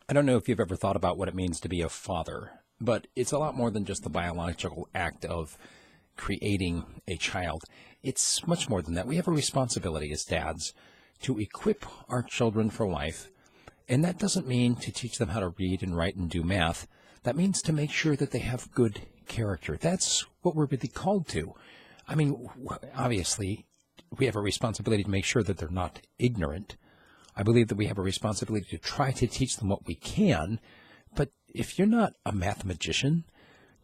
I don't know if you've ever thought about what it means to be a father, but it's a lot more than just the biological act of creating a child. It's much more than that. We have a responsibility as dads to equip our children for life, and that doesn't mean to teach them how to read and write and do math. That means to make sure that they have good character. That's what we're really called to. I mean, obviously, we have a responsibility to make sure that they're not ignorant. I believe that we have a responsibility to try to teach them what we can, but if you're not a mathematician,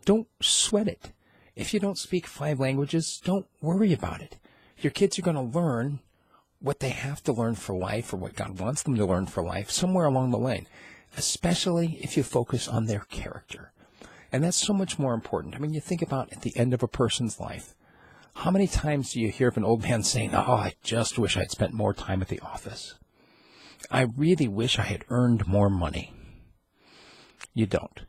don't sweat it. If you don't speak 5 languages, don't worry about it. Your kids are going to learn what they have to learn for life, or what God wants them to learn for life, somewhere along the lane, especially if you focus on their character. And that's so much more important. I mean, you think about at the end of a person's life, how many times do you hear of an old man saying, "Oh, I just wish I'd spent more time at the office. I really wish I had earned more money." You don't.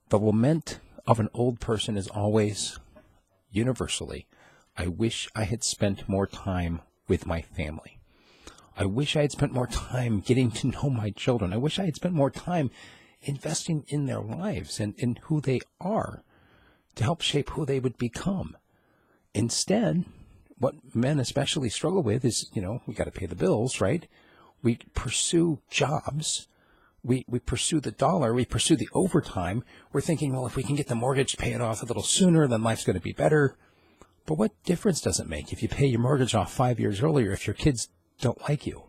The lament of an old person is always, universally, "I wish I had spent more time with my family. I wish I had spent more time getting to know my children. I wish I had spent more time investing in their lives and in who they are to help shape who they would become." Instead, what men especially struggle with is, we got to pay the bills, right? We pursue jobs. We pursue the dollar. We pursue the overtime. We're thinking, well, if we can get the mortgage paid off a little sooner, then life's going to be better. But what difference does it make if you pay your mortgage off 5 years earlier if your kids don't like you,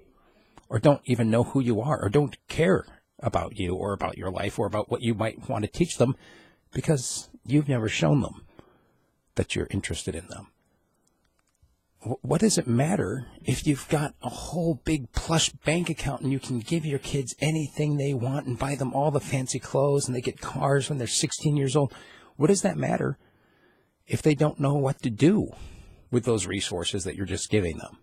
or don't even know who you are, or don't care about you or about your life or about what you might want to teach them because you've never shown them that you're interested in them? What does it matter if you've got a whole big plush bank account and you can give your kids anything they want and buy them all the fancy clothes and they get cars when they're 16 years old? What does that matter if they don't know what to do with those resources that you're just giving them?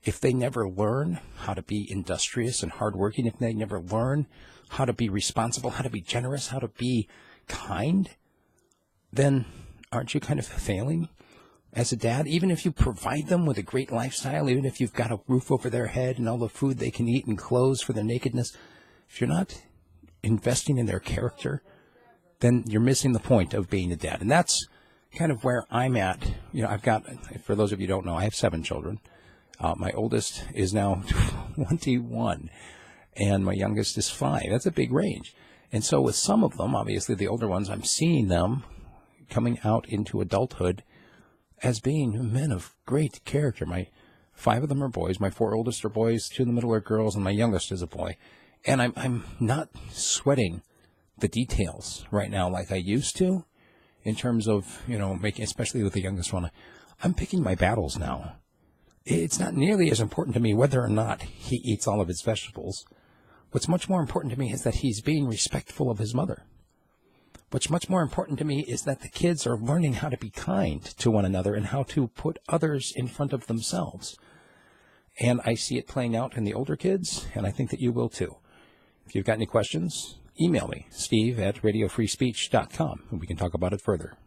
If they never learn how to be industrious and hardworking, if they never learn how to be responsible, how to be generous, how to be kind, then aren't you kind of failing as a dad? Even if you provide them with a great lifestyle, even if you've got a roof over their head and all the food they can eat and clothes for their nakedness, if you're not investing in their character, then you're missing the point of being a dad. And that's kind of where I'm at. I've got, for those of you who don't know, I have 7 children. My oldest is now 21, and my youngest is 5. That's a big range. And so with some of them, obviously the older ones, I'm seeing them coming out into adulthood as being men of great character. 5 of them are boys. My 4 oldest are boys, 2 in the middle are girls, and my youngest is a boy. And I'm not sweating the details right now like I used to, in terms of, making, especially with the youngest one. I'm picking my battles now. It's not nearly as important to me whether or not he eats all of his vegetables. What's much more important to me is that he's being respectful of his mother. What's much more important to me is that the kids are learning how to be kind to one another and how to put others in front of themselves. And I see it playing out in the older kids, and I think that you will too. If you've got any questions, email me, steve@radiofreespeech.com, and we can talk about it further.